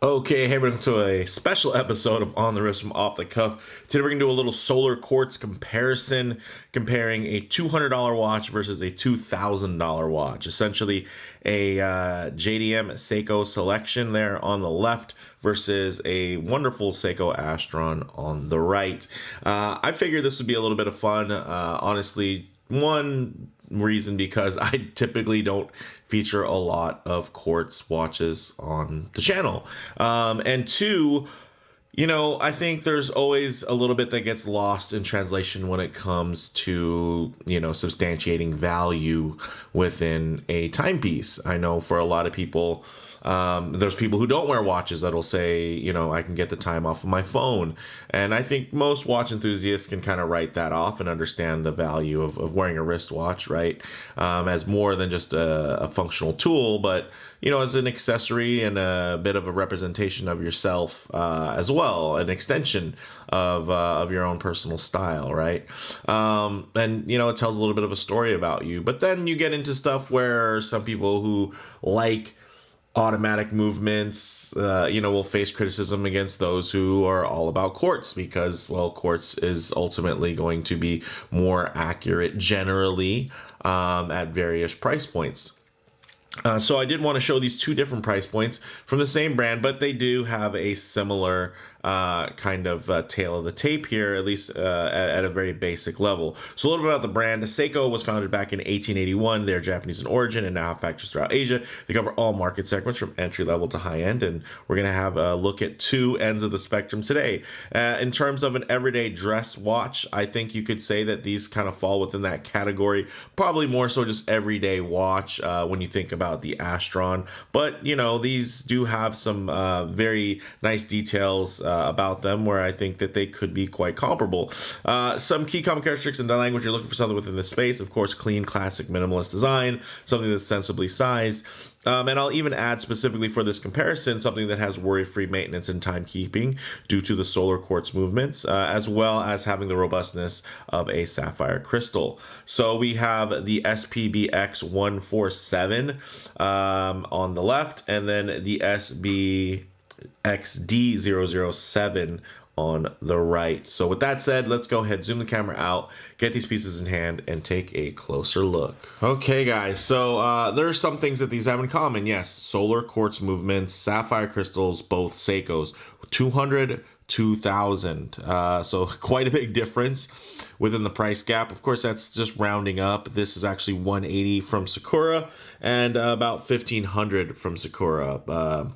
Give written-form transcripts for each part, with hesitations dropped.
Okay, hey, welcome to a special episode of On the Wrist from Off the Cuff. Today we're going to do a little solar quartz comparison, comparing a $200 watch versus a $2,000 watch. Essentially a JDM Seiko selection there on the left versus a wonderful Seiko Astron on the right. I figured this would be a little bit of fun. Honestly, one reason because I typically don't feature a lot of quartz watches on the channel. And two, I think there's always a little bit that gets lost in translation when it comes to, substantiating value within a timepiece. I know for a lot of people, there's people who don't wear watches that'll say, I can get the time off of my phone. And I think most watch enthusiasts can kind of write that off and understand the value of wearing a wristwatch, right? As more than just a functional tool, but, as an accessory and a bit of a representation of yourself as well, an extension of your own personal style, right? And, it tells a little bit of a story about you. But then you get into stuff where some people who like automatic movements, will face criticism against those who are all about quartz because, well, quartz is ultimately going to be more accurate generally at various price points. So I did want to show these two different price points from the same brand, but they do have a similar kind of tail of the tape here, at least at a very basic level. So a little bit about the brand. Seiko was founded back in 1881. They're Japanese in origin and now have factories throughout Asia. They cover all market segments from entry level to high end, and we're going to have a look at two ends of the spectrum today. In terms of an everyday dress watch, I think you could say that these kind of fall within that category, probably more so just everyday watch when you think about the Astron. But, these do have some very nice details about them where I think that they could be quite comparable. Some key common characteristics in the language, you're looking for something within this space. Of course, clean, classic, minimalist design, something that's sensibly sized. And I'll even add specifically for this comparison, something that has worry-free maintenance and timekeeping due to the solar quartz movements, as well as having the robustness of a sapphire crystal. So we have the SPBX 147 on the left, and then the SBXD007 on the right. So with that said, let's go ahead, zoom the camera out, get these pieces in hand, and take a closer look. Okay, guys, so there are some things that these have in common. Yes, solar quartz movements, sapphire crystals, both Seikos, 200, 2000. So quite a big difference within the price gap. Of course, that's just rounding up. This is actually 180 from Sakura and about 1500 from Sakura.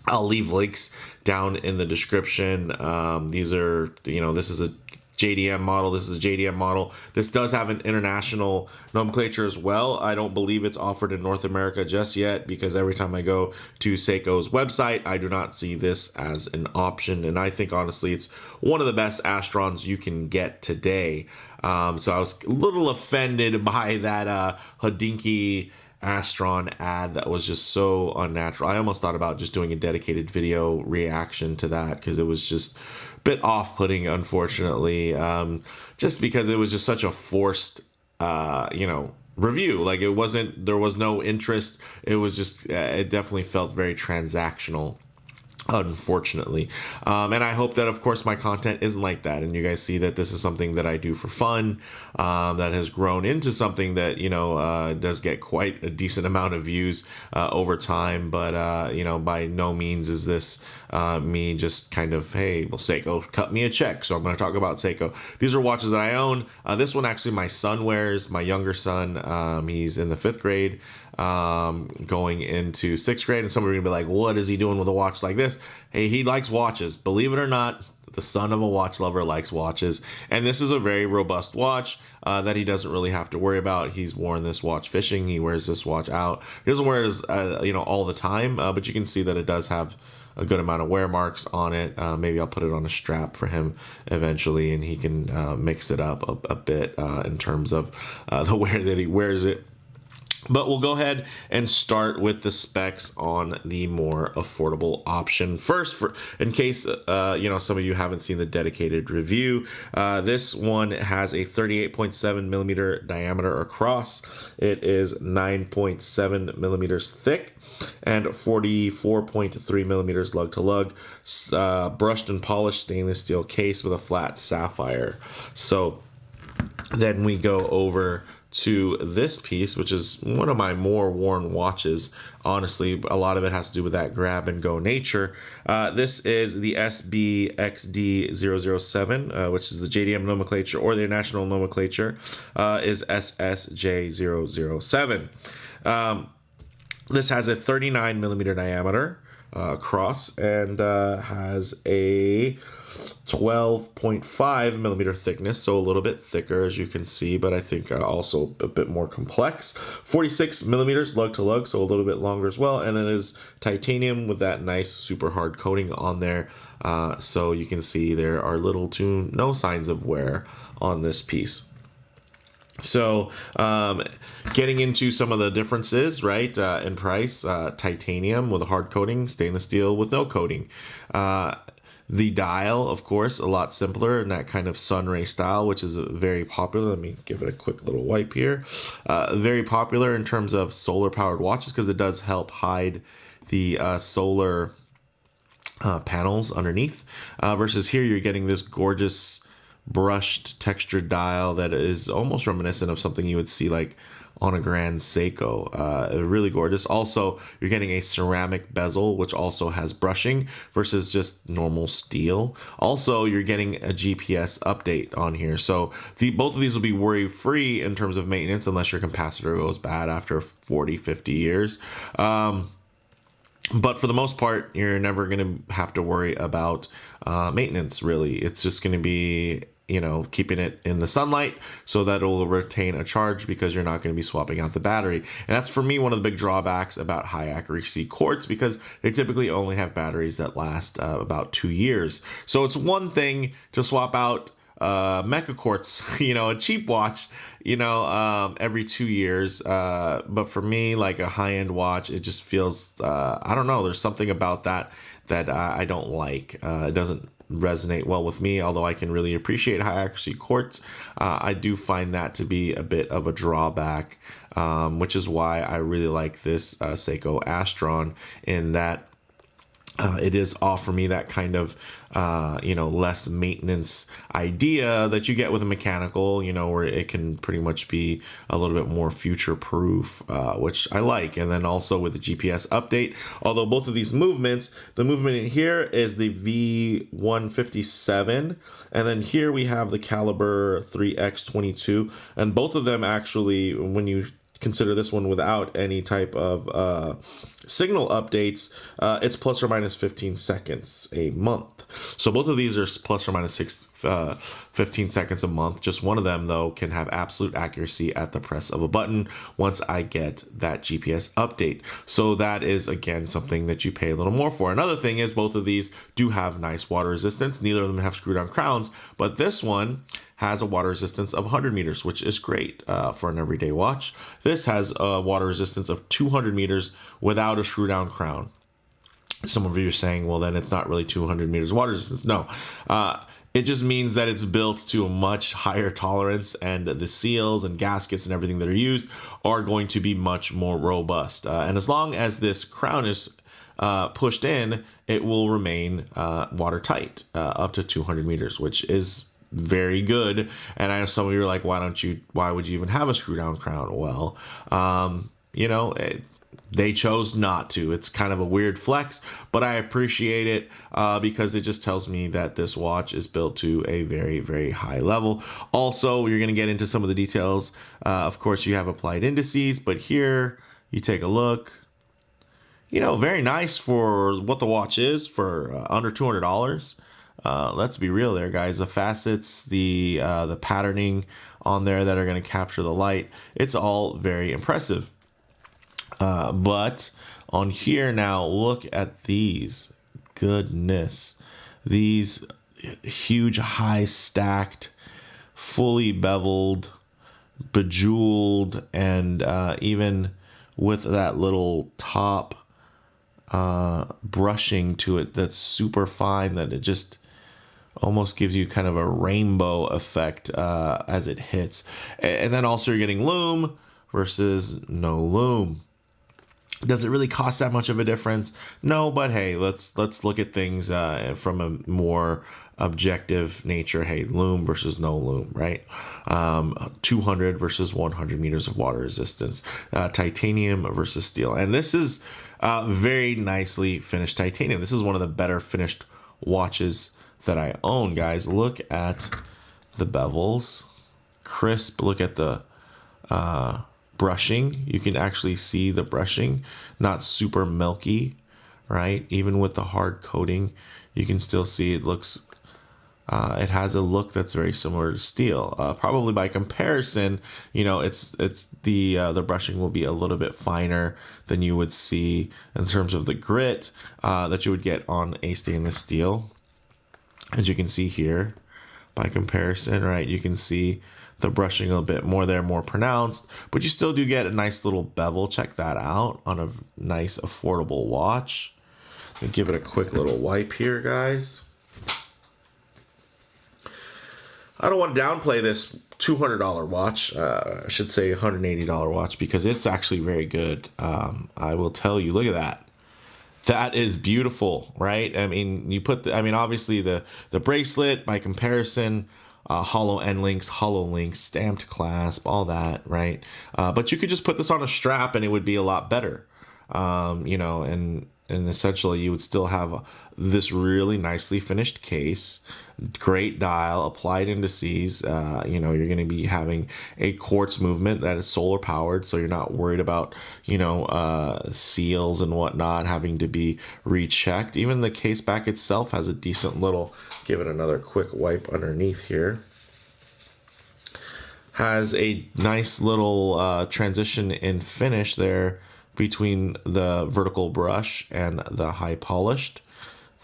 I'll leave links down in the description. These are, this is a JDM model. This is a JDM model. This does have an international nomenclature as well. I don't believe it's offered in North America just yet because every time I go to Seiko's website, I do not see this as an option. And I think, honestly, it's one of the best Astrons you can get today. So I was a little offended by that Hodinkee Astron ad that was just so unnatural. I almost thought about just doing a dedicated video reaction to that because it was just a bit off-putting, unfortunately, just because it was just such a forced, review. Like there was no interest. It was just, it definitely felt very transactional, unfortunately. And I hope that, of course, my content isn't like that, and you guys see that this is something that I do for fun, that has grown into something that does get quite a decent amount of views over time. But by no means is this me just kind of, hey, well, Seiko cut me a check, so I'm going to talk about Seiko. These are watches that I own. This one actually my son wears, my younger son. He's in the 5th grade, going into 6th grade, and some are gonna be like, what is he doing with a watch like this? Hey, he likes watches. Believe it or not, the son of a watch lover likes watches, and this is a very robust watch that he doesn't really have to worry about. He's worn this watch fishing. He wears this watch out. He doesn't wear it all the time, but you can see that it does have a good amount of wear marks on it. Maybe I'll put it on a strap for him eventually, and he can mix it up a bit in terms of the wear that he wears it. But we'll go ahead and start with the specs on the more affordable option first, for in case some of you haven't seen the dedicated review. This one has a 38.7 millimeter diameter across. It is 9.7 millimeters thick and 44.3 millimeters lug to lug. Brushed and polished stainless steel case with a flat sapphire. So then we go over to this piece, which is one of my more worn watches. Honestly, a lot of it has to do with that grab and go nature. This is the SBXD007, which is the JDM nomenclature, or the international nomenclature is SSJ007. This has a 39 millimeter diameter across and has a 12.5 millimeter thickness, so a little bit thicker, as you can see, but I think also a bit more complex. 46 millimeters lug to lug, so a little bit longer as well, and it is titanium with that nice super hard coating on there. So you can see there are little to no signs of wear on this piece. So getting into some of the differences, right, in price, titanium with a hard coating, stainless steel with no coating. The dial, of course, a lot simpler in that kind of sunray style, which is very popular. Let me give it a quick little wipe here. Very popular in terms of solar powered watches because it does help hide the solar panels underneath, versus here you're getting this gorgeous brushed textured dial that is almost reminiscent of something you would see like on a grand Seiko. Really gorgeous. Also, you're getting a ceramic bezel, which also has brushing versus just normal steel. Also, you're getting a GPS update on here. So both of these will be worry-free in terms of maintenance unless your capacitor goes bad after 40, 50 years. But for the most part, you're never going to have to worry about maintenance, really. It's just going to be, keeping it in the sunlight so that it'll retain a charge because you're not going to be swapping out the battery. And that's, for me, one of the big drawbacks about high accuracy quartz, because they typically only have batteries that last about 2 years. So it's one thing to swap out Mecha Quartz, a cheap watch, every 2 years. But for me, like a high-end watch, it just feels, I don't know, there's something about that I don't like. It doesn't resonate well with me, although I can really appreciate high accuracy quartz. I do find that to be a bit of a drawback, which is why I really like this Seiko Astron, in that it is offer me that kind of less maintenance idea that you get with a mechanical, where it can pretty much be a little bit more future proof, which I like. And then also with the GPS update, although both of these movements, the movement in here is the V157, and then here we have the caliber 3X22, and both of them actually, when you consider this one without any type of signal updates, it's plus or minus 15 seconds a month. So both of these are plus or minus 15 seconds a month. Just one of them, though, can have absolute accuracy at the press of a button once I get that GPS update. So that is, again, something that you pay a little more for. Another thing is both of these do have nice water resistance. Neither of them have screw-down crowns, but this one has a water resistance of 100 meters, which is great for an everyday watch. This has a water resistance of 200 meters without a screw-down crown. Some of you are saying, well, then it's not really 200 meters water resistance. No, it just means that it's built to a much higher tolerance, and the seals and gaskets and everything that are used are going to be much more robust. And as long as this crown is pushed in, it will remain watertight up to 200 meters, which is very good. And I know some of you are like, why would you even have a screw down crown? Well, they chose not to. It's kind of a weird flex, but I appreciate it because it just tells me that this watch is built to a very, very high level. Also, you're going to get into some of the details. Of course, you have applied indices, but here you take a look. Very nice for what the watch is, for under $200. Let's be real there, guys. The facets, the patterning on there that are going to capture the light, it's all very impressive. But on here now, look at these. Goodness. These huge, high stacked, fully beveled bejeweled, and even with that little top brushing to it that's super fine, that it just almost gives you kind of a rainbow effect as it hits. And then also you're getting lume versus no lume. Does it really cost that much of a difference? No, but hey, let's look at things from a more objective nature. Hey, lume versus no lume, right? 200 versus 100 meters of water resistance. Titanium versus steel. And this is very nicely finished titanium. This is one of the better finished watches that I own, guys. Look at the bevels. Crisp. Look at the brushing. You can actually see the brushing, not super milky, right? Even with the hard coating, you can still see it looks, it has a look that's very similar to steel. Probably by comparison, you know, it's the brushing will be a little bit finer than you would see in terms of the grit that you would get on a stainless steel. As you can see here, by comparison, right? You can see the brushing a bit more there, more pronounced, but you still do get a nice little bevel. Check that out on a nice affordable watch. Let me give it a quick little wipe here, guys. I don't want to downplay this $200 watch. I should say $180 watch, because it's actually very good. I will tell you, look at that. That is beautiful, right? I mean, you put obviously the bracelet by comparison, hollow end links, hollow links, stamped clasp, all that, right? But you could just put this on a strap and it would be a lot better, you know, and essentially you would still have this really nicely finished case, great dial, applied indices. You know, you're going to be having a quartz movement that is solar powered, so you're not worried about, you know, seals and whatnot having to be rechecked. Even the case back itself has a decent little, give it another quick wipe underneath here, has a nice little transition in finish there between the vertical brush and the high polished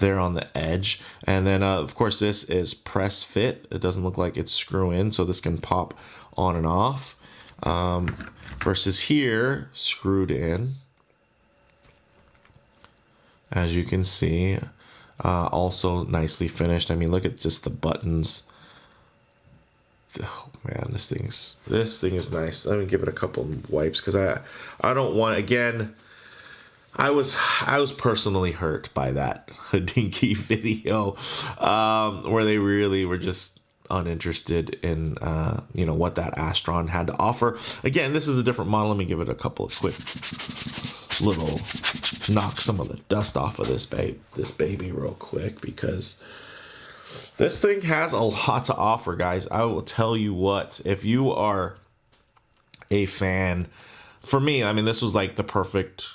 there on the edge. And then of course this is press fit. It doesn't look like it's screw in, so this can pop on and off, versus here screwed in, as you can see. Also nicely finished. I mean, look at just the buttons. Oh man, this thing is nice. Let me give it a couple wipes, because I don't want, again, I was personally hurt by that Dinky video, where they really were just uninterested in you know, what that Astron had to offer. Again, this is a different model. Let me give it a couple of quick little, knock some of the dust off of this baby real quick, because this thing has a lot to offer, guys. I will tell you what, if you are a fan, for me, I mean, this was like the perfect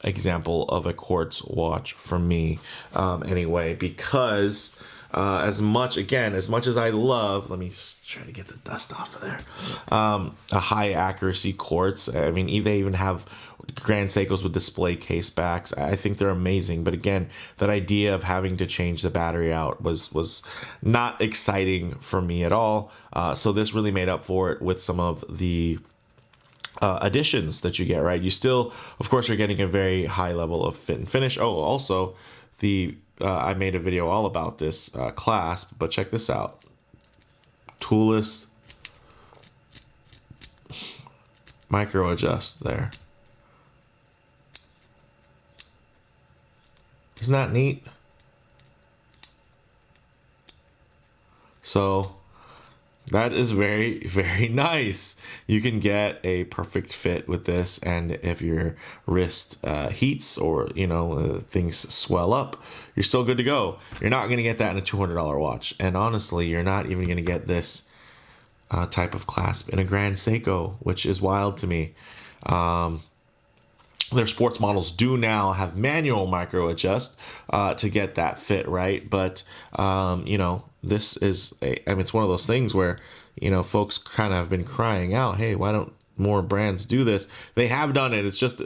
example of a quartz watch for me, anyway, because as much as I love, let me just try to get the dust off of there, a high accuracy quartz. I mean, they even have Grand Seikos with display case backs. I think they're amazing, but again, that idea of having to change the battery out was not exciting for me at all. So this really made up for it with some of the additions that you get, right? You still, of course, are getting a very high level of fit and finish. Oh, also the I made a video all about this clasp, but check this out. Toolless micro adjust there. Isn't that neat? So that is very, very nice. You can get a perfect fit with this, and if your wrist heats or, you know, things swell up, you're still good to go. You're not going to get that in a $200 watch, and honestly, you're not even going to get this type of clasp in a Grand Seiko, which is wild to me. Their sports models do now have manual micro adjust to get that fit right, but you know, this is I mean, it's one of those things where, you know, folks kind of have been crying out, hey, why don't more brands do this? They have done it. It's just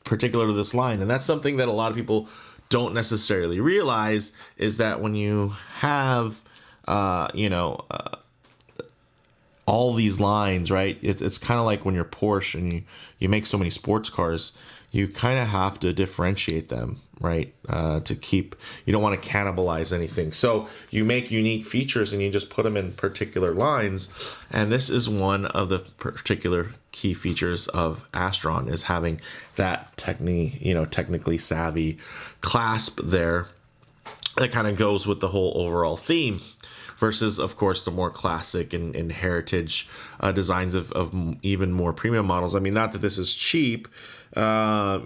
particular to this line, and that's something that a lot of people don't necessarily realize, is that when you have you know, all these lines, right? It's kind of like when you're Porsche and you make so many sports cars, you kind of have to differentiate them, right? To keep, you don't want to cannibalize anything. So you make unique features and you just put them in particular lines. And this is one of the particular key features of Astron, is having that technically savvy clasp there that kind of goes with the whole overall theme, versus, of course, the more classic and heritage designs of even more premium models. I mean, not that this is cheap. This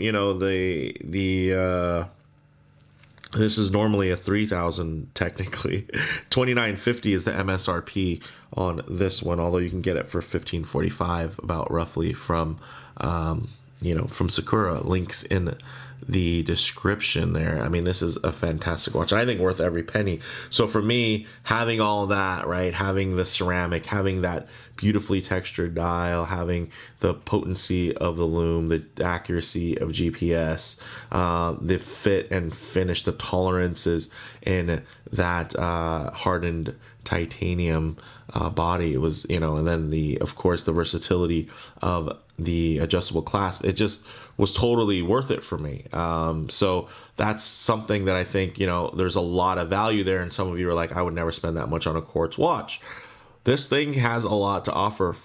is normally a 3,000 technically. 2,950 is the MSRP on this one, although you can get it for 1,545 about roughly from from Sakura. Links in the description there. I mean, this is a fantastic watch, and I think worth every penny. So for me, having all of that, right, having the ceramic, having that beautifully textured dial, having the potency of the lume, the accuracy of GPS, the fit and finish, the tolerances in that hardened titanium body, it was, and then of course the versatility of the adjustable clasp, it just was totally worth it for me. So that's something that I think, there's a lot of value there. And some of you are like, I would never spend that much on a Quartz watch. This thing has a lot to offer,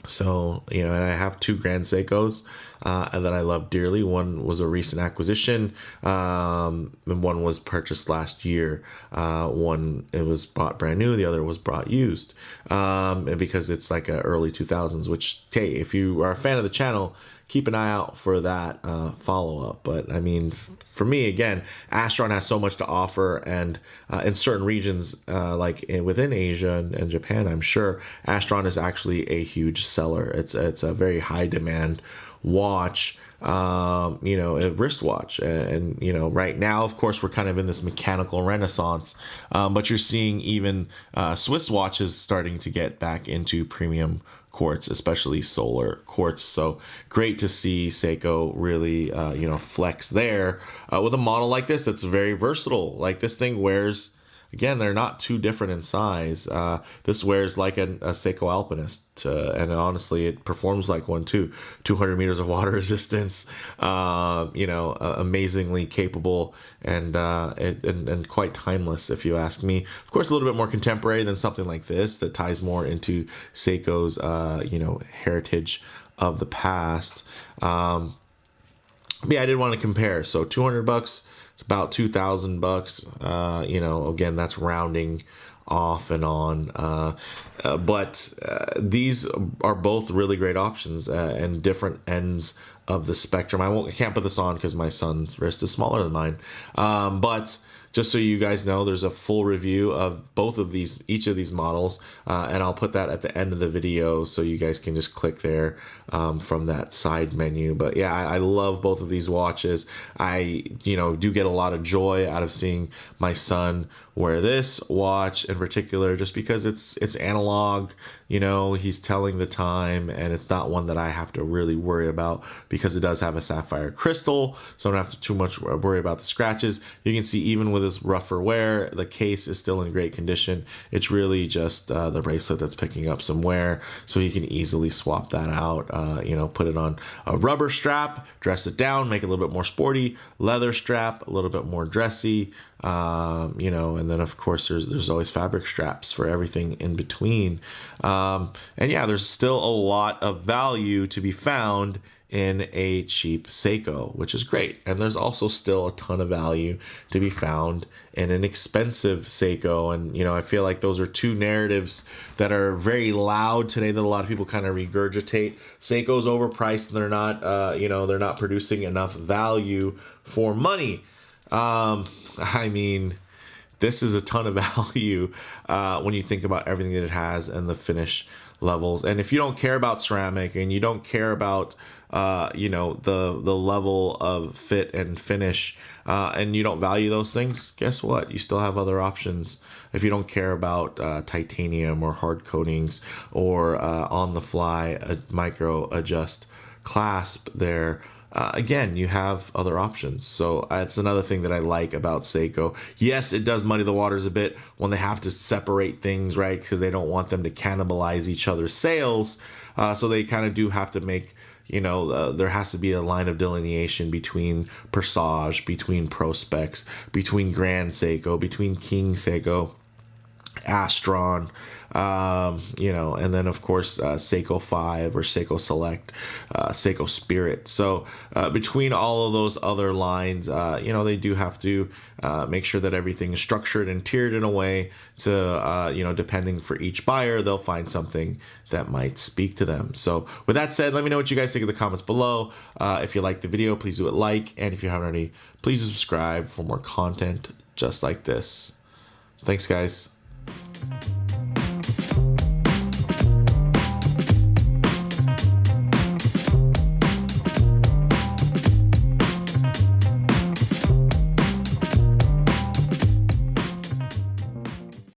So, and I have two Grand Seikos that I love dearly. One was a recent acquisition, and one was purchased last year. One, it was bought brand new. The other was bought used, and because it's like a early 2000s, which, hey, if you are a fan of the channel, keep an eye out for that follow-up. But I mean, for me, again, Astron has so much to offer, and in certain regions, like within Asia and Japan, I'm sure Astron is actually a huge seller. It's a very high demand watch, a wristwatch, and right now, of course, we're kind of in this mechanical renaissance, but you're seeing even Swiss watches starting to get back into premium quartz, especially solar quartz. So great to see Seiko really flex there with a model like this that's very versatile. Like, this thing wears, again, they're not too different in size. This wears like a Seiko Alpinist, and honestly, it performs like one too. 200 meters of water resistance, amazingly capable, and quite timeless, if you ask me. Of course, a little bit more contemporary than something like this that ties more into Seiko's, heritage of the past. Yeah, I did want to compare. So $200. About $2,000, again, that's rounding off and on, but these are both really great options and different ends of the spectrum. I can't put this on because my son's wrist is smaller than mine, but just so you guys know, there's a full review of both of these, each of these models, and I'll put that at the end of the video so you guys can just click there from that side menu. But yeah, I love both of these watches. I, do get a lot of joy out of seeing my son wear this watch in particular, just because it's analog. He's telling the time, and it's not one that I have to really worry about because it does have a sapphire crystal, so I don't have to too much worry about the scratches. You can see even with this rougher wear, the case is still in great condition. It's really just the bracelet that's picking up some wear, so you can easily swap that out. Put it on a rubber strap, dress it down, make it a little bit more sporty, leather strap, a little bit more dressy, and then of course there's always fabric straps for everything in between. And yeah, there's still a lot of value to be found in a cheap Seiko, which is great. And there's also still a ton of value to be found in an expensive Seiko. And, I feel like those are two narratives that are very loud today that a lot of people kind of regurgitate. Seiko's overpriced and they're not producing enough value for money. I mean, this is a ton of value when you think about everything that it has and the finish levels. And if you don't care about ceramic and you don't care about the level of fit and finish, and you don't value those things, guess what? You still have other options. If you don't care about titanium or hard coatings or on the fly micro adjust clasp there, again, you have other options. So that's another thing that I like about Seiko. Yes, it does muddy the waters a bit when they have to separate things, right? Because they don't want them to cannibalize each other's sales. So they kind of do have to make, there has to be a line of delineation between Persage, between Prospex, between Grand Seiko, between King Seiko, Astron, and then of course Seiko 5 or Seiko Select, Seiko Spirit. So between all of those other lines, they do have to make sure that everything is structured and tiered in a way to, depending for each buyer, they'll find something that might speak to them. So with that said, let me know what you guys think in the comments below. If you like the video, please do it like, and if you haven't already, please subscribe for more content just like this. Thanks, guys.